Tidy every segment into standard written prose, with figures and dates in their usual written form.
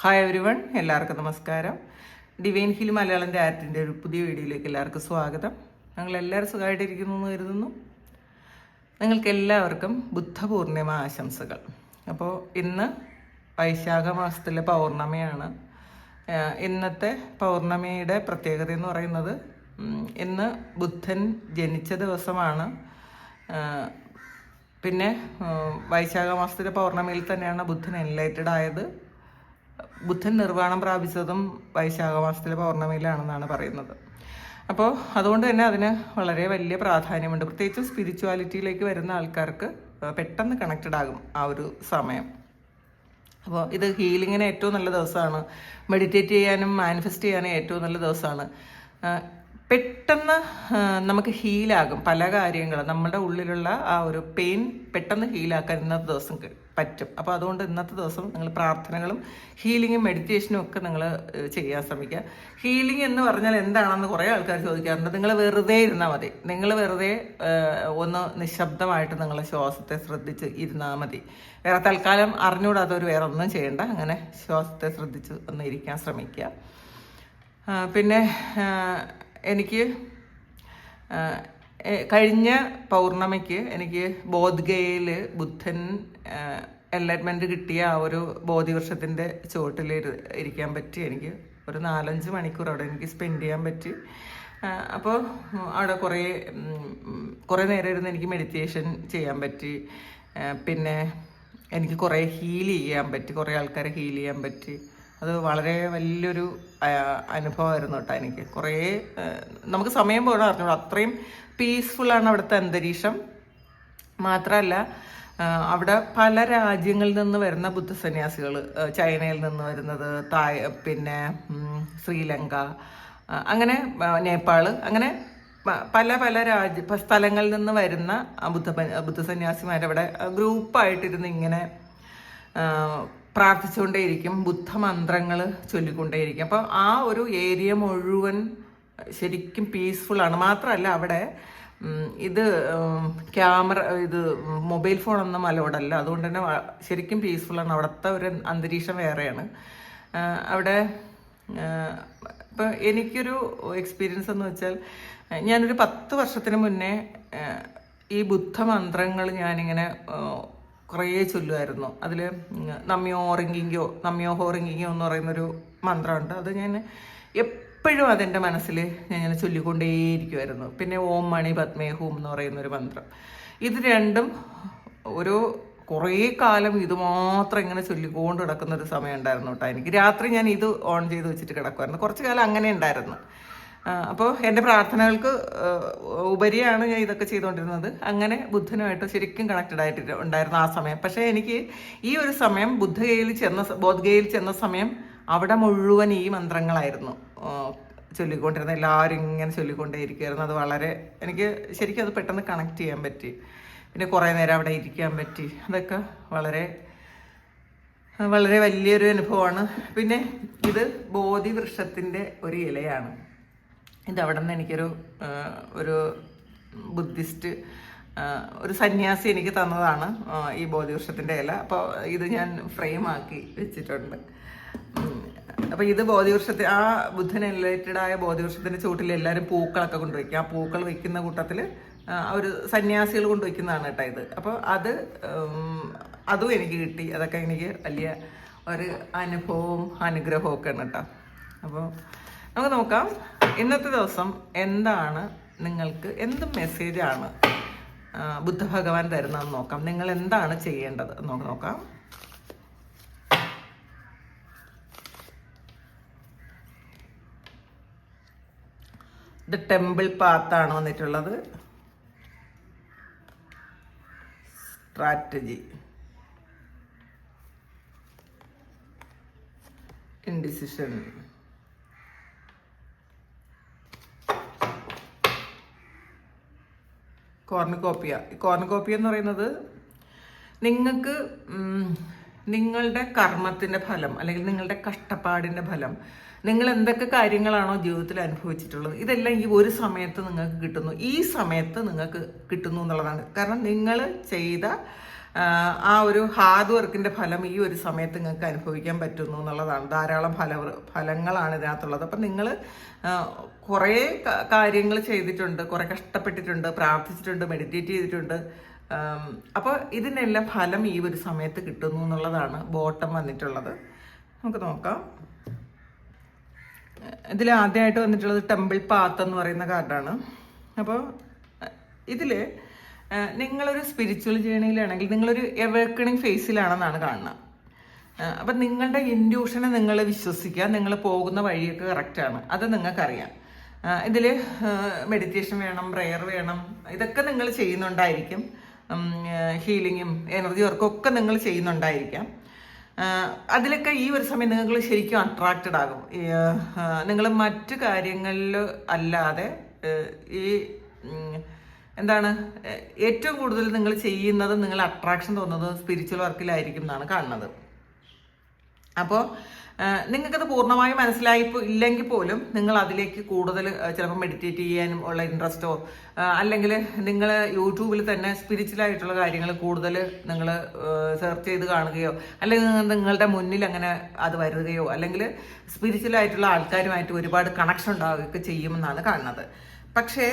Hi every one, എല്ലാവർക്കും നമസ്കാരം. Divine hill Malayalam ആർട്ടിൻ്റെ ഒരു പുതിയ വീഡിയോയിലേക്ക് എല്ലാവർക്കും സ്വാഗതം. ഞങ്ങളെല്ലാവരും സുഖമായിട്ടിരിക്കുന്നു എന്ന് കരുതുന്നു. നിങ്ങൾക്ക് എല്ലാവർക്കും ബുദ്ധപൂർണിമ ആശംസകൾ. അപ്പോൾ ഇന്ന് വൈശാഖ മാസത്തിലെ പൗർണമിയാണ്. ഇന്നത്തെ പൗർണമിയുടെ പ്രത്യേകത എന്ന് പറയുന്നത് ഇന്ന് ബുദ്ധൻ ജനിച്ച ദിവസമാണ്. പിന്നെ വൈശാഖ മാസത്തിലെ പൗർണമിയിൽ തന്നെയാണ് ബുദ്ധൻ എൻലൈറ്റഡ് ആയത്. ബുദ്ധൻ നിർവ്വാണം പ്രാപിച്ചതും വൈശാഖ മാസത്തിലെ പൗർണമിയിലാണെന്നാണ് പറയുന്നത്. അപ്പോൾ അതുകൊണ്ട് തന്നെ അതിന് വളരെ വലിയ പ്രാധാന്യമുണ്ട്. പ്രത്യേകിച്ച് സ്പിരിച്വാലിറ്റിയിലേക്ക് വരുന്ന ആൾക്കാർക്ക് പെട്ടെന്ന് കണക്റ്റഡ് ആകും ആ ഒരു സമയം. അപ്പോൾ ഇത് ഹീലിങ്ങിന് ഏറ്റവും നല്ല ദിവസമാണ്. മെഡിറ്റേറ്റ് ചെയ്യാനും മാനിഫെസ്റ്റ് ചെയ്യാനും ഏറ്റവും നല്ല ദിവസമാണ്. പെട്ടെന്ന് നമുക്ക് ഹീലാകും പല കാര്യങ്ങളും. നമ്മുടെ ഉള്ളിലുള്ള ആ ഒരു പെയിൻ പെട്ടെന്ന് ഹീലാക്കാൻ ഇന്നത്തെ ദിവസം പറ്റും. അപ്പോൾ അതുകൊണ്ട് ഇന്നത്തെ ദിവസം നിങ്ങൾ പ്രാർത്ഥനകളും ഹീലിങ്ങും മെഡിറ്റേഷനും ഒക്കെ നിങ്ങൾ ചെയ്യാൻ ശ്രമിക്കുക. ഹീലിംഗ് എന്ന് പറഞ്ഞാൽ എന്താണെന്ന് കുറേ ആൾക്കാർ ചോദിക്കാറുണ്ട്. നിങ്ങൾ വെറുതെ ഇരുന്നാൽ മതി. നിങ്ങൾ വെറുതെ ഒന്ന് നിശബ്ദമായിട്ട് നിങ്ങളെ ശ്വാസത്തെ ശ്രദ്ധിച്ച് ഇരുന്നാൽ മതി. വേറെ തൽക്കാലം അറിഞ്ഞുകൂടാത്തവർ വേറെ ഒന്നും ചെയ്യണ്ട. അങ്ങനെ ശ്വാസത്തെ ശ്രദ്ധിച്ച് ഒന്ന് ഇരിക്കാൻ ശ്രമിക്കുക. പിന്നെ എനിക്ക് കഴിഞ്ഞ പൗർണമിക്ക് എനിക്ക് ബോധ്ഗയയിൽ ബുദ്ധൻ എൻലൈറ്റ്മെൻറ്റ് കിട്ടിയ ആ ഒരു ബോധിവൃക്ഷത്തിൻ്റെ ചുവട്ടിൽ ഇരിക്കാൻ പറ്റി. എനിക്ക് ഒരു 4-5 മണിക്കൂർ അവിടെ എനിക്ക് സ്പെൻഡ് ചെയ്യാൻ പറ്റി. അപ്പോൾ അവിടെ കുറേ നേരം ഇരുന്ന് എനിക്ക് മെഡിറ്റേഷൻ ചെയ്യാൻ പറ്റി. പിന്നെ എനിക്ക് കുറേ ഹീൽ ചെയ്യാൻ പറ്റി, കുറേ ആൾക്കാരെ ഹീൽ ചെയ്യാൻ പറ്റി. അത് വളരെ വലിയൊരു അനുഭവമായിരുന്നു കേട്ടോ. എനിക്ക് കുറേ നമുക്ക് സമയം പോകണം അറിഞ്ഞോളൂ, അത്രയും പീസ്ഫുള്ളാണ് അവിടുത്തെ അന്തരീക്ഷം. മാത്രമല്ല അവിടെ പല രാജ്യങ്ങളിൽ നിന്ന് വരുന്ന ബുദ്ധസന്യാസികൾ, ചൈനയിൽ നിന്ന് വരുന്നത്, പിന്നെ ശ്രീലങ്ക, അങ്ങനെ നേപ്പാൾ, അങ്ങനെ പല പല സ്ഥലങ്ങളിൽ നിന്ന് വരുന്ന ബുദ്ധസന്യാസിമാരവിടെ ഗ്രൂപ്പായിട്ടിരുന്ന് ഇങ്ങനെ പ്രാർത്ഥിച്ചുകൊണ്ടേയിരിക്കും, ബുദ്ധമന്ത്രങ്ങൾ ചൊല്ലിക്കൊണ്ടേയിരിക്കും. അപ്പോൾ ആ ഒരു ഏരിയ മുഴുവൻ ശരിക്കും പീസ്ഫുള്ളാണ്. മാത്രമല്ല അവിടെ മൊബൈൽ ഫോണൊന്നും അലോഡല്ല. അതുകൊണ്ട് തന്നെ ശരിക്കും പീസ്ഫുള്ളാണ്. അവിടുത്തെ ഒരു അന്തരീക്ഷം വേറെയാണ്. അവിടെ ഇപ്പം എനിക്കൊരു എക്സ്പീരിയൻസ് എന്ന് വെച്ചാൽ, ഞാനൊരു 10 വർഷത്തിന് മുന്നേ ഈ ബുദ്ധമന്ത്രങ്ങൾ ഞാനിങ്ങനെ കുറേ ചൊല്ലുമായിരുന്നു. അതിൽ നമ്യോ ഹോറിങ്കിങ്ങോ എന്ന് പറയുന്നൊരു മന്ത്രമുണ്ട്. അത് ഞാൻ എപ്പോഴും അതെൻ്റെ മനസ്സിൽ ഞാൻ ഇങ്ങനെ ചൊല്ലിക്കൊണ്ടേയിരിക്കുമായിരുന്നു. പിന്നെ ഓം മണി പത്മേ ഹൂം എന്ന് പറയുന്നൊരു മന്ത്രം. ഇത് രണ്ടും കുറേ കാലം ഇത് മാത്രം ഇങ്ങനെ ചൊല്ലിക്കൊണ്ട് കിടക്കുന്നൊരു സമയം ഉണ്ടായിരുന്നു കേട്ടോ. എനിക്ക് രാത്രി ഞാൻ ഇത് ഓൺ ചെയ്ത് വെച്ചിട്ട് കിടക്കുമായിരുന്നു. കുറച്ച് കാലം അങ്ങനെ ഉണ്ടായിരുന്നു. അപ്പോൾ എൻ്റെ പ്രാർത്ഥനകൾക്ക് ഉപരിയാണ് ഞാൻ ഇതൊക്കെ ചെയ്തുകൊണ്ടിരുന്നത്. അങ്ങനെ ശരിക്കും കണക്റ്റഡ് ആയിട്ട് ഉണ്ടായിരുന്നു ആ സമയം. പക്ഷേ എനിക്ക് ഈ ഒരു സമയം ബോധ്ഗയയിൽ ചെന്ന സമയം അവിടെ മുഴുവൻ ഈ മന്ത്രങ്ങളായിരുന്നു ചൊല്ലിക്കൊണ്ടിരുന്നത്. എല്ലാവരും ഇങ്ങനെ ചൊല്ലിക്കൊണ്ടേയിരിക്കുമായിരുന്നു. അത് വളരെ എനിക്ക് ശരിക്കും അത് പെട്ടെന്ന് കണക്ട് ചെയ്യാൻ പറ്റി. പിന്നെ കുറേ നേരം അവിടെ ഇരിക്കാൻ പറ്റി. അതൊക്കെ വളരെ വളരെ വലിയൊരു അനുഭവമാണ്. പിന്നെ ഇത് ബോധിവൃക്ഷത്തിൻ്റെ ഒരു ഇലയാണ്. ഇതവിടെ നിന്ന് ഒരു ബുദ്ധിസ്റ്റ് ഒരു സന്യാസി എനിക്ക് തന്നതാണ് ഈ ബോധിവൃക്ഷത്തിൻ്റെ ഇല. അപ്പോൾ ഇത് ഞാൻ ഫ്രെയിമാക്കി വെച്ചിട്ടുണ്ട്. അപ്പോൾ ഇത് ആ ബുദ്ധൻ റിലേറ്റഡായ ബോധിവൃക്ഷത്തിൻ്റെ ചുവട്ടിൽ എല്ലാവരും പൂക്കളൊക്കെ കൊണ്ടുവയ്ക്കും. ആ പൂക്കൾ വയ്ക്കുന്ന കൂട്ടത്തിൽ ഒരു സന്യാസികൾ കൊണ്ടുവയ്ക്കുന്നതാണ് കേട്ടോ ഇത്. അപ്പോൾ അതും എനിക്ക് കിട്ടി. അതൊക്കെ എനിക്ക് വലിയ ഒരു അനുഗ്രഹവും ഒക്കെയാണ് കേട്ടോ. അപ്പോൾ നമുക്ക് നോക്കാം ഇന്നത്തെ ദിവസം എന്താണ്, നിങ്ങൾക്ക് എന്ത് മെസ്സേജാണ് ബുദ്ധഭഗവാൻ തരുന്നതെന്ന് നോക്കാം. നിങ്ങൾ എന്താണ് ചെയ്യേണ്ടത് നമുക്ക് നോക്കാം. ഇത് ടെമ്പിൾ പാത്താണ് വന്നിട്ടുള്ളത്. സ്ട്രാറ്റജി, ഇൻഡിസിഷൻ, കോർണുകോപ്പിയ എന്ന് പറയുന്നത് നിങ്ങൾക്ക് നിങ്ങളുടെ കർമ്മത്തിൻ്റെ ഫലം അല്ലെങ്കിൽ നിങ്ങളുടെ കഷ്ടപ്പാടിൻ്റെ ഫലം, നിങ്ങൾ എന്തൊക്കെ കാര്യങ്ങളാണോ ജീവിതത്തിൽ അനുഭവിച്ചിട്ടുള്ളത്, ഇതെല്ലാം ഈ ഒരു സമയത്ത് നിങ്ങൾക്ക് കിട്ടുന്നു. ഈ സമയത്ത് നിങ്ങൾക്ക് കിട്ടുന്നു എന്നുള്ളതാണ്. കാരണം നിങ്ങൾ ചെയ്ത ആ ഒരു ഹാർഡ് വർക്കിന്റെ ഫലം ഈ ഒരു സമയത്ത് നിങ്ങൾക്ക് അനുഭവിക്കാൻ പറ്റുന്നു എന്നുള്ളതാണ്. ധാരാളം ഫലങ്ങളാണ് ഇതിനകത്തുള്ളത്. അപ്പം നിങ്ങൾ കുറേ കാര്യങ്ങൾ ചെയ്തിട്ടുണ്ട്, കുറേ കഷ്ടപ്പെട്ടിട്ടുണ്ട്, പ്രാർത്ഥിച്ചിട്ടുണ്ട്, മെഡിറ്റേറ്റ് ചെയ്തിട്ടുണ്ട്. അപ്പോൾ ഇതിനെല്ലാം ഫലം ഈ ഒരു സമയത്ത് കിട്ടുന്നു എന്നുള്ളതാണ് ബോട്ടം വന്നിട്ടുള്ളത്. നമുക്ക് നോക്കാം. ഇതിൽ ആദ്യമായിട്ട് വന്നിട്ടുള്ളത് ടെമ്പിൾ പാത്ത് എന്ന് പറയുന്ന കാർഡാണ്. അപ്പോൾ ഇതിൽ നിങ്ങളൊരു സ്പിരിച്വൽ ജേണിയിലാണെങ്കിൽ നിങ്ങളൊരു എവേക്കണിങ് ഫേസിലാണെന്നാണ് കാണുന്നത്. അപ്പം നിങ്ങളുടെ ഇൻഡ്യൂഷനെ നിങ്ങൾ വിശ്വസിക്കുക. നിങ്ങൾ പോകുന്ന വഴിയൊക്കെ കറക്റ്റാണ്, അത് നിങ്ങൾക്കറിയാം. ഇതിൽ മെഡിറ്റേഷൻ വേണം, പ്രെയർ വേണം, ഇതൊക്കെ നിങ്ങൾ ചെയ്യുന്നുണ്ടായിരിക്കും. ഹീലിങ്ങും എനർജി വർക്കും ഒക്കെ നിങ്ങൾ ചെയ്യുന്നുണ്ടായിരിക്കാം. അതിലൊക്കെ ഈ ഒരു സമയം നിങ്ങൾ ശരിക്കും അട്രാക്റ്റഡ് ആകും. നിങ്ങൾ മറ്റു കാര്യങ്ങളിൽ അല്ലാതെ ഈ എന്താണ് ഏറ്റവും കൂടുതൽ നിങ്ങൾ ചെയ്യുന്നത്, നിങ്ങൾ അട്രാക്ഷൻ തോന്നുന്നത് സ്പിരിച്വൽ വർക്കിലായിരിക്കും എന്നാണ് കാണുന്നത്. അപ്പോൾ നിങ്ങൾക്കത് പൂർണ്ണമായും മനസ്സിലായി ഇല്ലെങ്കിൽ പോലും നിങ്ങൾ അതിലേക്ക് കൂടുതൽ ചിലപ്പോൾ മെഡിറ്റേറ്റ് ചെയ്യാനും ഉള്ള ഇൻട്രസ്റ്റോ, അല്ലെങ്കിൽ നിങ്ങൾ യൂട്യൂബിൽ തന്നെ സ്പിരിച്വലായിട്ടുള്ള കാര്യങ്ങൾ കൂടുതൽ നിങ്ങൾ സെർച്ച് ചെയ്ത് കാണുകയോ, അല്ലെങ്കിൽ നിങ്ങളുടെ മുന്നിൽ അങ്ങനെ അത് വരികയോ, അല്ലെങ്കിൽ സ്പിരിച്വലായിട്ടുള്ള ആൾക്കാരുമായിട്ട് ഒരുപാട് കണക്ഷൻ ഉണ്ടാവുകയൊക്കെ ചെയ്യുമെന്നാണ് കാണുന്നത്. പക്ഷേ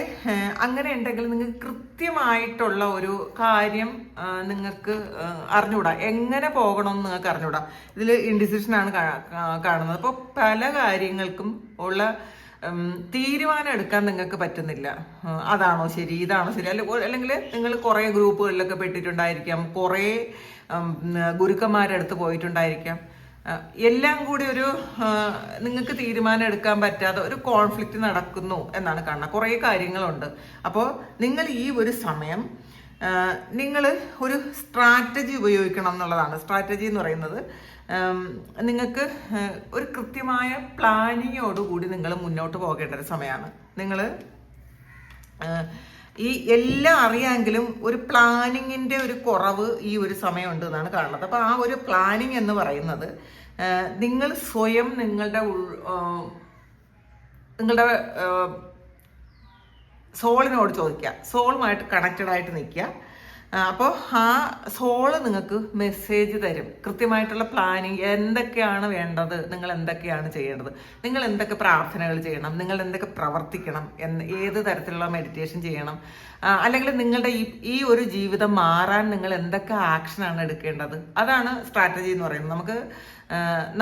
അങ്ങനെ ഉണ്ടെങ്കിൽ നിങ്ങൾക്ക് കൃത്യമായിട്ടുള്ള ഒരു കാര്യം നിങ്ങൾക്ക് അറിഞ്ഞുകൂടാ, എങ്ങനെ പോകണമെന്ന് നിങ്ങൾക്ക് അറിഞ്ഞുകൂടാ. ഇതിൽ ഇൻഡിസിഷനാണ് കാണുന്നത്. അപ്പോൾ പല കാര്യങ്ങൾക്കും ഉള്ള തീരുമാനം എടുക്കാൻ നിങ്ങൾക്ക് പറ്റുന്നില്ല. അതാണോ ശരി, ഇതാണോ ശരി, അല്ലെങ്കിൽ നിങ്ങൾ കുറേ ഗ്രൂപ്പുകളിലൊക്കെ പെട്ടിട്ടുണ്ടായിരിക്കാം, കുറേ ഗുരുക്കന്മാരുടെ അടുത്ത് പോയിട്ടുണ്ടായിരിക്കാം. എല്ലാം കൂടി ഒരു നിങ്ങൾക്ക് തീരുമാനം എടുക്കാൻ പറ്റാതെ ഒരു കോൺഫ്ലിക്റ്റ് നടക്കുന്നു എന്നാണ് കാണുന്നത്. കുറേ കാര്യങ്ങളുണ്ട്. അപ്പോൾ നിങ്ങൾ ഈ ഒരു സമയം നിങ്ങൾ ഒരു സ്ട്രാറ്റജി ഉപയോഗിക്കണം എന്നുള്ളതാണ്. സ്ട്രാറ്റജി എന്ന് പറയുന്നത് നിങ്ങൾക്ക് ഒരു കൃത്യമായ പ്ലാനിങ്ങോടുകൂടി നിങ്ങൾ മുന്നോട്ട് പോകേണ്ട ഒരു സമയമാണ്. നിങ്ങൾ ഈ എല്ലാം അറിയാമെങ്കിലും ഒരു പ്ലാനിങ്ങിൻ്റെ ഒരു കുറവ് ഈ ഒരു സമയമുണ്ട് എന്നാണ് കാണുന്നത്. അപ്പോൾ ആ ഒരു പ്ലാനിങ് എന്ന് പറയുന്നത് നിങ്ങൾ സ്വയം നിങ്ങളുടെ സോളിനോട് ചോദിക്കുക, സോളുമായിട്ട് കണക്റ്റഡ് ആയിട്ട് നിൽക്കുക. അപ്പോൾ ആ സോള് നിങ്ങൾക്ക് മെസ്സേജ് തരും, കൃത്യമായിട്ടുള്ള പ്ലാനിങ്, എന്തൊക്കെയാണ് വേണ്ടത്, നിങ്ങൾ എന്തൊക്കെയാണ് ചെയ്യേണ്ടത്, നിങ്ങൾ എന്തൊക്കെ പ്രാർത്ഥനകൾ ചെയ്യണം, നിങ്ങൾ എന്തൊക്കെ പ്രവർത്തിക്കണം, ഏത് തരത്തിലുള്ള മെഡിറ്റേഷൻ ചെയ്യണം, അല്ലെങ്കിൽ നിങ്ങളുടെ ഈ ഒരു ജീവിതം മാറാൻ നിങ്ങൾ എന്തൊക്കെ ആക്ഷനാണ് എടുക്കേണ്ടത്. അതാണ് സ്ട്രാറ്റജി എന്ന് പറയുന്നത്.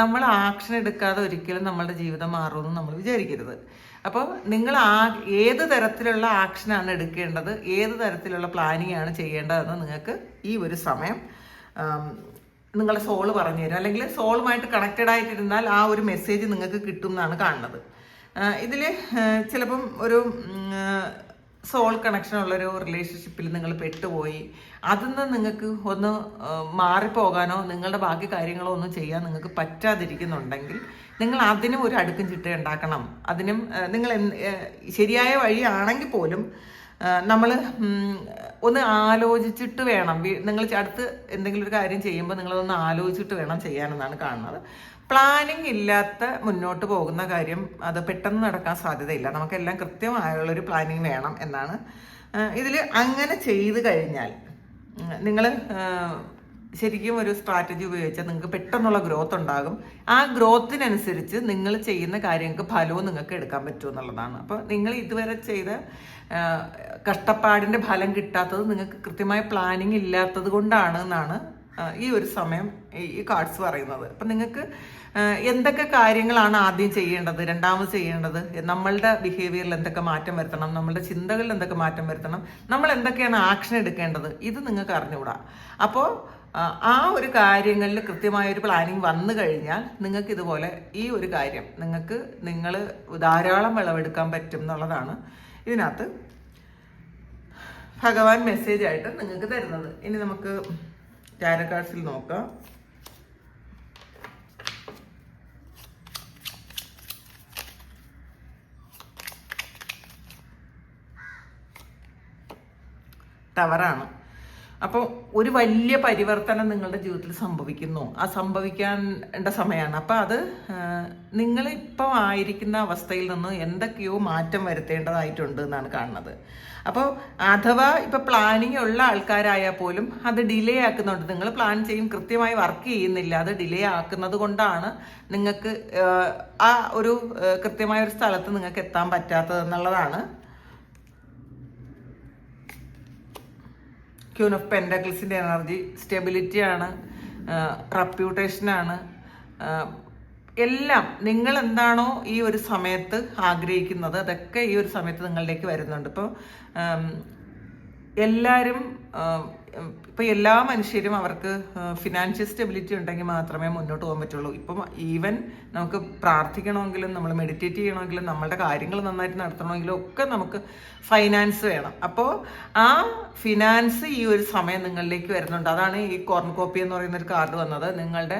നമ്മൾ ആക്ഷൻ എടുക്കാതെ ഒരിക്കലും നമ്മളുടെ ജീവിതം മാറുമെന്ന് നമ്മൾ വിചാരിക്കരുത്. അപ്പോൾ നിങ്ങൾ ഏത് തരത്തിലുള്ള ആക്ഷനാണ് എടുക്കേണ്ടത്, ഏത് തരത്തിലുള്ള പ്ലാനിങ് ആണ് ചെയ്യേണ്ടതെന്ന് നിങ്ങൾക്ക് ഈ ഒരു സമയം നിങ്ങളുടെ സോള് പറഞ്ഞു തരും. അല്ലെങ്കിൽ സോളുമായിട്ട് കണക്റ്റഡ് ആയിട്ടിരുന്നാൽ ആ ഒരു മെസ്സേജ് നിങ്ങൾക്ക് കിട്ടും എന്നാണ് കാണുന്നത്. ഇതിൽ ചിലപ്പം ഒരു സോൾ കണക്ഷൻ ഉള്ളൊരു റിലേഷൻഷിപ്പിൽ നിങ്ങൾ പെട്ടുപോയി, അതിൽ നിന്ന് നിങ്ങൾക്ക് ഒന്ന് മാറിപ്പോകാനോ നിങ്ങളുടെ ബാക്കി കാര്യങ്ങളോ ഒന്നും ചെയ്യാൻ നിങ്ങൾക്ക് പറ്റാതിരിക്കുന്നുണ്ടെങ്കിൽ നിങ്ങൾ അതിനും ഒരു അടുക്കും ചിട്ട ഉണ്ടാക്കണം. അതിനും നിങ്ങൾ ശരിയായ വഴിയാണെങ്കിൽ പോലും നമ്മൾ ഒന്ന് ആലോചിച്ചിട്ട് വേണം. നിങ്ങൾ അടുത്ത് എന്തെങ്കിലും ഒരു കാര്യം ചെയ്യുമ്പോൾ നിങ്ങളതൊന്ന് ആലോചിച്ചിട്ട് വേണം ചെയ്യാനെന്നാണ് കാണുന്നത്. പ്ലാനിങ് ഇല്ലാത്ത മുന്നോട്ട് പോകുന്ന കാര്യം അത് പെട്ടെന്ന് നടക്കാൻ സാധ്യതയില്ല. നമുക്കെല്ലാം കൃത്യമായുള്ളൊരു പ്ലാനിങ് വേണം എന്നാണ് ഇതിൽ. അങ്ങനെ ചെയ്ത് കഴിഞ്ഞാൽ നിങ്ങൾ ശരിക്കും ഒരു സ്ട്രാറ്റജി ഉപയോഗിച്ചാൽ നിങ്ങൾക്ക് പെട്ടെന്നുള്ള ഗ്രോത്ത് ഉണ്ടാകും. ആ ഗ്രോത്തിനനുസരിച്ച് നിങ്ങൾ ചെയ്യുന്ന കാര്യങ്ങൾക്ക് ഫലവും നിങ്ങൾക്ക് എടുക്കാൻ പറ്റും എന്നുള്ളതാണ്. അപ്പോൾ നിങ്ങൾ ഇതുവരെ ചെയ്ത കഷ്ടപ്പാടിൻ്റെ ഫലം കിട്ടാത്തത് നിങ്ങൾക്ക് കൃത്യമായ പ്ലാനിങ് ഇല്ലാത്തത് കൊണ്ടാണ് എന്നാണ് ഈ ഒരു സമയം ഈ കാർഡ്സ് പറയുന്നത്. അപ്പം നിങ്ങൾക്ക് എന്തൊക്കെ കാര്യങ്ങളാണ് ആദ്യം ചെയ്യേണ്ടത്, രണ്ടാമത് ചെയ്യേണ്ടത്, നമ്മളുടെ ബിഹേവിയറിൽ എന്തൊക്കെ മാറ്റം വരുത്തണം, നമ്മളുടെ ചിന്തകളിൽ എന്തൊക്കെ മാറ്റം വരുത്തണം, നമ്മൾ എന്തൊക്കെയാണ് ആക്ഷൻ എടുക്കേണ്ടത്, ഇത് നിങ്ങൾക്ക് അറിഞ്ഞുകൂടാ. അപ്പോൾ ആ ഒരു കാര്യങ്ങളിൽ കൃത്യമായൊരു പ്ലാനിങ് വന്നു കഴിഞ്ഞാൽ നിങ്ങൾക്ക് ഇതുപോലെ ഈ ഒരു കാര്യം നിങ്ങൾ ധാരാളം വിളവെടുക്കാൻ പറ്റും എന്നുള്ളതാണ് ഇതിനകത്ത് ഭഗവാൻ മെസ്സേജ് ആയിട്ട് നിങ്ങൾക്ക് തരുന്നത്. ഇനി നമുക്ക് ടാരോ കാർഡ്സിൽ നോക്കാം. ടവറാണ്. അപ്പോൾ ഒരു വലിയ പരിവർത്തനം നിങ്ങളുടെ ജീവിതത്തിൽ സംഭവിക്കുന്നു. ആ സംഭവിക്കേണ്ട സമയമാണ്. അപ്പോൾ അത് നിങ്ങൾ ഇപ്പോൾ ആയിരിക്കുന്ന അവസ്ഥയിൽ നിന്ന് എന്തൊക്കെയോ മാറ്റം വരുത്തേണ്ടതായിട്ടുണ്ട് എന്നാണ് കാണുന്നത്. അപ്പോൾ അഥവാ ഇപ്പോൾ പ്ലാനിങ് ഉള്ള ആൾക്കാരായാൽ പോലും അത് ഡിലേ ആക്കുന്നുണ്ട്. നിങ്ങൾ പ്ലാൻ ചെയ്യും, കൃത്യമായി വർക്ക് ചെയ്യുന്നില്ല, അത് ഡിലേ ആക്കുന്നത് കൊണ്ടാണ് നിങ്ങൾക്ക് ആ ഒരു കൃത്യമായ ഒരു സ്ഥലത്ത് നിങ്ങൾക്ക് എത്താൻ പറ്റാത്തത് എന്നുള്ളതാണ്. ക്യൂൻ ഓഫ് പെൻഡക്കിൾസിൻ്റെ എനർജി സ്റ്റെബിലിറ്റിയാണ്, റെപ്യൂട്ടേഷനാണ്. എല്ലാം നിങ്ങൾ എന്താണോ ഈ ഒരു സമയത്ത് ആഗ്രഹിക്കുന്നത് അതൊക്കെ ഈ ഒരു സമയത്ത് നിങ്ങളിലേക്ക് വരുന്നുണ്ട്. ഇപ്പോൾ എല്ലാവരും ഇപ്പോൾ എല്ലാ മനുഷ്യരും അവർക്ക് ഫിനാൻഷ്യൽ സ്റ്റെബിലിറ്റി ഉണ്ടെങ്കിൽ മാത്രമേ മുന്നോട്ട് പോകാൻ പറ്റുള്ളൂ. ഇപ്പം ഈവൻ നമുക്ക് പ്രാർത്ഥിക്കണമെങ്കിലും നമ്മൾ മെഡിറ്റേറ്റ് ചെയ്യണമെങ്കിലും നമ്മളുടെ കാര്യങ്ങൾ നന്നായിട്ട് നടത്തണമെങ്കിലും ഒക്കെ നമുക്ക് ഫൈനാൻസ് വേണം. അപ്പോൾ ആ ഫിനാൻസ് ഈ ഒരു സമയം നിങ്ങളിലേക്ക് വരുന്നുണ്ട്. അതാണ് ഈ കോർൺകോപ്പി എന്ന് പറയുന്ന ഒരു കാർഡ് വന്നത്. നിങ്ങളുടെ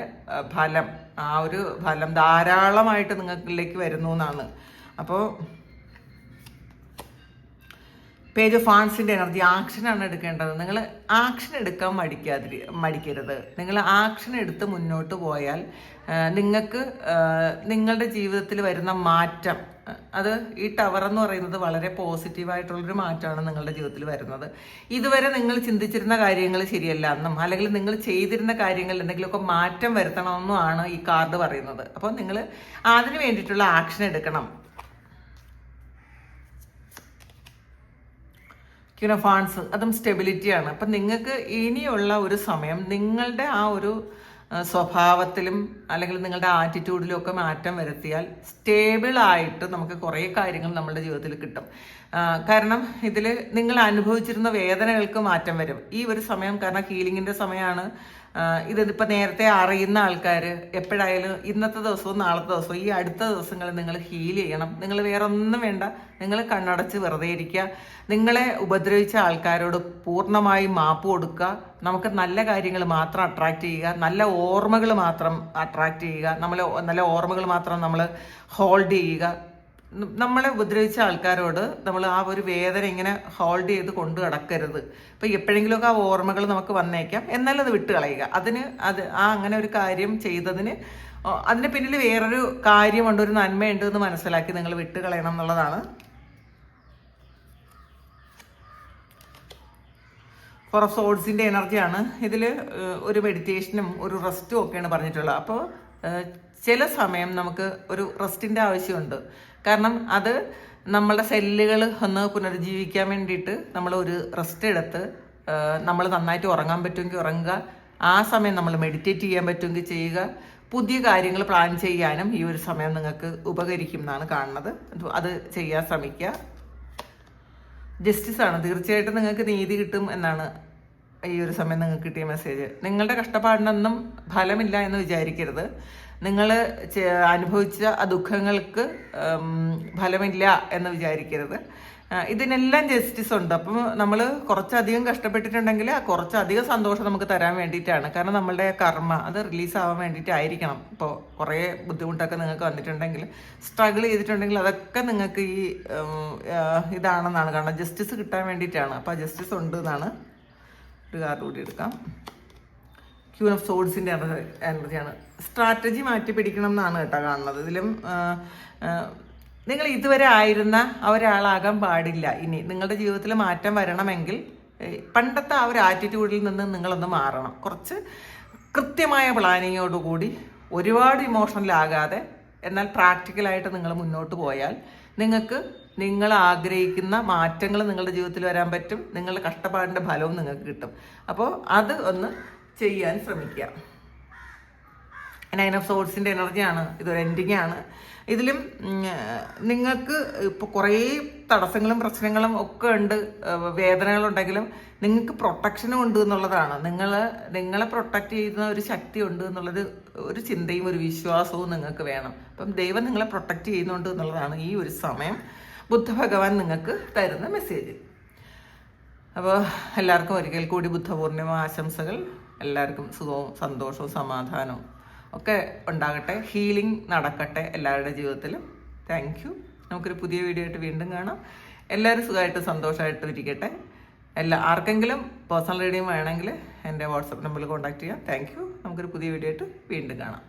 ഫലം, ആ ഒരു ഫലം ധാരാളമായിട്ട് നിങ്ങളിലേക്ക് വരുന്നു എന്നാണ്. അപ്പോൾ പേജ് ഓഫ് ഫാൻസിൻ്റെ എനർജി ആക്ഷനാണ് എടുക്കേണ്ടത്. നിങ്ങൾ ആക്ഷൻ എടുക്കാൻ മടിക്കരുത്. നിങ്ങൾ ആക്ഷൻ എടുത്ത് മുന്നോട്ട് പോയാൽ നിങ്ങൾക്ക് നിങ്ങളുടെ ജീവിതത്തിൽ വരുന്ന മാറ്റം, അത് ഈ ടവർ എന്ന് പറയുന്നത് വളരെ പോസിറ്റീവായിട്ടുള്ളൊരു മാറ്റമാണ് നിങ്ങളുടെ ജീവിതത്തിൽ വരുന്നത്. ഇതുവരെ നിങ്ങൾ ചിന്തിച്ചിരുന്ന കാര്യങ്ങൾ ശരിയല്ല എന്നും അല്ലെങ്കിൽ നിങ്ങൾ ചെയ്തിരുന്ന കാര്യങ്ങളിൽ എന്തെങ്കിലുമൊക്കെ മാറ്റം വരുത്തണമെന്നുമാണ് ഈ കാർഡ് പറയുന്നത്. അപ്പോൾ നിങ്ങൾ അതിന് വേണ്ടിയിട്ടുള്ള ആക്ഷൻ എടുക്കണം. ക്യൂൻ ഓഫ് വാൻഡ്സ് അതും സ്റ്റെബിലിറ്റിയാണ്. അപ്പം നിങ്ങൾക്ക് ഇനിയുള്ള ഒരു സമയം നിങ്ങളുടെ ആ ഒരു സ്വഭാവത്തിലും അല്ലെങ്കിൽ നിങ്ങളുടെ ആറ്റിറ്റ്യൂഡിലും ഒക്കെ മാറ്റം വരുത്തിയാൽ സ്റ്റേബിളായിട്ട് നമുക്ക് കുറേ കാര്യങ്ങൾ നമ്മുടെ ജീവിതത്തിൽ കിട്ടും. കാരണം ഇതിൽ നിങ്ങൾ അനുഭവിച്ചിരുന്ന വേദനകൾക്ക് മാറ്റം വരും ഈ ഒരു സമയം. കാരണം ഹീലിങ്ങിൻ്റെ സമയമാണ്. ഇതിപ്പോൾ നേരത്തെ അറിയുന്ന ആൾക്കാർ എപ്പോഴായാലും ഇന്നത്തെ ദിവസവും നാളത്തെ ദിവസവും ഈ അടുത്ത ദിവസങ്ങളിൽ നിങ്ങൾ ഹീൽ ചെയ്യണം. നിങ്ങൾ വേറെ ഒന്നും വേണ്ട, നിങ്ങൾ കണ്ണടച്ച് വെറുതെ ഇരിക്കുക. നിങ്ങളെ ഉപദ്രവിച്ച ആൾക്കാരോട് പൂർണ്ണമായും മാപ്പ് കൊടുക്കുക. നമുക്ക് നല്ല കാര്യങ്ങൾ മാത്രം അട്രാക്റ്റ് ചെയ്യുക, നല്ല ഓർമ്മകൾ മാത്രം അട്രാക്റ്റ് ചെയ്യുക, നല്ല ഓർമ്മകൾ മാത്രം നമ്മൾ ഹോൾഡ് ചെയ്യുക. നമ്മളെ ഉപദ്രവിച്ച ആൾക്കാരോട് നമ്മൾ ആ ഒരു വേദന ഇങ്ങനെ ഹോൾഡ് ചെയ്ത് കൊണ്ടു കിടക്കരുത്. ഇപ്പം എപ്പോഴെങ്കിലുമൊക്കെ ആ ഓർമ്മകൾ നമുക്ക് വന്നേക്കാം, എന്നാലും അത് വിട്ട് കളയുക. അങ്ങനെ ഒരു കാര്യം ചെയ്തതിന് അതിന് പിന്നിൽ വേറൊരു കാര്യമുണ്ട്, ഒരു നന്മയുണ്ട് എന്ന് മനസ്സിലാക്കി നിങ്ങൾ വിട്ട് കളയണം എന്നുള്ളതാണ്. ഫോർ ഓഫ് സോഡ്സിൻ്റെ എനർജിയാണ്. ഇതിൽ ഒരു മെഡിറ്റേഷനും ഒരു റെസ്റ്റും ഒക്കെയാണ് പറഞ്ഞിട്ടുള്ളത്. അപ്പോൾ ചില സമയം നമുക്ക് ഒരു റെസ്റ്റിൻ്റെ ആവശ്യമുണ്ട്. കാരണം അത് നമ്മളുടെ സെല്ലുകൾ ഒന്ന് പുനരുജ്ജീവിക്കാൻ വേണ്ടിയിട്ട് നമ്മൾ ഒരു റെസ്റ്റ് എടുത്ത് നമ്മൾ നന്നായിട്ട് ഉറങ്ങാൻ പറ്റുമെങ്കിൽ ഉറങ്ങുക. ആ സമയം നമ്മൾ മെഡിറ്റേറ്റ് ചെയ്യാൻ പറ്റുമെങ്കിൽ ചെയ്യുക. പുതിയ കാര്യങ്ങൾ പ്ലാൻ ചെയ്യാനും ഈ ഒരു സമയം നിങ്ങൾക്ക് ഉപകരിക്കും എന്നാണ് കാണുന്നത്. അത് ചെയ്യാൻ ശ്രമിക്കുക. ജസ്റ്റിസ് ആണ്. തീർച്ചയായിട്ടും നിങ്ങൾക്ക് നീതി കിട്ടും എന്നാണ് ഈ ഒരു സമയം നിങ്ങൾക്ക് കിട്ടിയ മെസ്സേജ്. നിങ്ങളുടെ കഷ്ടപ്പാടിനൊന്നും ഫലമില്ല എന്ന് വിചാരിക്കരുത്. നിങ്ങൾ അനുഭവിച്ച ആ ദുഃഖങ്ങൾക്ക് ഫലമില്ല എന്ന് വിചാരിക്കരുത്. ഇതിനെല്ലാം ജസ്റ്റിസ് ഉണ്ട്. അപ്പം നമ്മൾ കുറച്ചധികം കഷ്ടപ്പെട്ടിട്ടുണ്ടെങ്കിൽ ആ കുറച്ചധികം സന്തോഷം നമുക്ക് തരാൻ വേണ്ടിയിട്ടാണ്. കാരണം നമ്മളുടെ കർമ്മ അത് റിലീസ് ആവാൻ വേണ്ടിയിട്ടായിരിക്കണം. ഇപ്പോൾ കുറേ ബുദ്ധിമുട്ടൊക്കെ നിങ്ങൾക്ക് വന്നിട്ടുണ്ടെങ്കിൽ, സ്ട്രഗിൾ ചെയ്തിട്ടുണ്ടെങ്കിൽ അതൊക്കെ നിങ്ങൾക്ക് ഈ ഇതാണെന്നാണ് കാണുന്നത്. ജസ്റ്റിസ് കിട്ടാൻ വേണ്ടിയിട്ടാണ്. അപ്പോൾ ജസ്റ്റിസ് ഉണ്ട് എന്നാണ്. ഒരു കാർഡ് കൂടി എടുക്കാം. ക്യൂൻ ഓഫ് സോഡ്സിൻ്റെ എനർജിയാണ്. സ്ട്രാറ്റജി മാറ്റി പിടിക്കണം എന്നാണ് കേട്ടോ കാണുന്നത്. ഇതിലും നിങ്ങൾ ഇതുവരെ ആയിരുന്ന ഒരാളാകാൻ പാടില്ല. ഇനി നിങ്ങളുടെ ജീവിതത്തിൽ മാറ്റം വരണമെങ്കിൽ പണ്ടത്തെ ആ ഒരു ആറ്റിറ്റ്യൂഡിൽ നിന്ന് നിങ്ങളൊന്ന് മാറണം. കുറച്ച് കൃത്യമായ പ്ലാനിങ്ങോടുകൂടി, ഒരുപാട് ഇമോഷണലാകാതെ, എന്നാൽ പ്രാക്ടിക്കലായിട്ട് നിങ്ങൾ മുന്നോട്ട് പോയാൽ നിങ്ങൾക്ക് നിങ്ങൾ ആഗ്രഹിക്കുന്ന മാറ്റങ്ങൾ നിങ്ങളുടെ ജീവിതത്തിൽ വരാൻ പറ്റും. നിങ്ങളുടെ കഷ്ടപ്പാടിൻ്റെ ഫലവും നിങ്ങൾക്ക് കിട്ടും. അപ്പോൾ അത് ഒന്ന് ചെയ്യാൻ ശ്രമിക്കുക. 9 ഓഫ് സോഡ്സിൻ്റെ എനർജിയാണ്. ഇതൊരു എൻഡിങ് ആണ്. ഇതിലും നിങ്ങൾക്ക് ഇപ്പോൾ കുറേ തടസ്സങ്ങളും പ്രശ്നങ്ങളും ഒക്കെ ഉണ്ട്, വേദനകളുണ്ടെങ്കിലും നിങ്ങൾക്ക് പ്രൊട്ടക്ഷനും ഉണ്ട് എന്നുള്ളതാണ്. നിങ്ങളെ പ്രൊട്ടക്റ്റ് ചെയ്യുന്ന ഒരു ശക്തി ഉണ്ട് എന്നുള്ളത് ഒരു ചിന്തയും ഒരു വിശ്വാസവും നിങ്ങൾക്ക് വേണം. അപ്പം ദൈവം നിങ്ങളെ പ്രൊട്ടക്റ്റ് ചെയ്യുന്നുണ്ട് എന്നുള്ളതാണ് ഈ ഒരു സമയം ബുദ്ധഭഗവാൻ നിങ്ങൾക്ക് തരുന്ന മെസ്സേജ്. അപ്പോൾ എല്ലാവർക്കും ഒരിക്കൽ കൂടി ബുദ്ധപൂർണിമ ആശംസകൾ. എല്ലാവർക്കും സുഖവും സന്തോഷവും സമാധാനവും ഒക്കെ ഉണ്ടാകട്ടെ. ഹീലിംഗ് നടക്കട്ടെ എല്ലാവരുടെ ജീവിതത്തിലും. Thank you. നമുക്കൊരു പുതിയ വീഡിയോ ആയിട്ട് വീണ്ടും കാണാം. എല്ലാവരും സുഖമായിട്ട് സന്തോഷമായിട്ട് ഇരിക്കട്ടെ. ആർക്കെങ്കിലും പേഴ്സണൽ റീഡിങ് വേണമെങ്കിൽ എൻ്റെ വാട്സപ്പ് നമ്പറിൽ കോൺടാക്ട് ചെയ്യാം. Thank you. നമുക്കൊരു പുതിയ വീഡിയോ ആയിട്ട് വീണ്ടും കാണാം.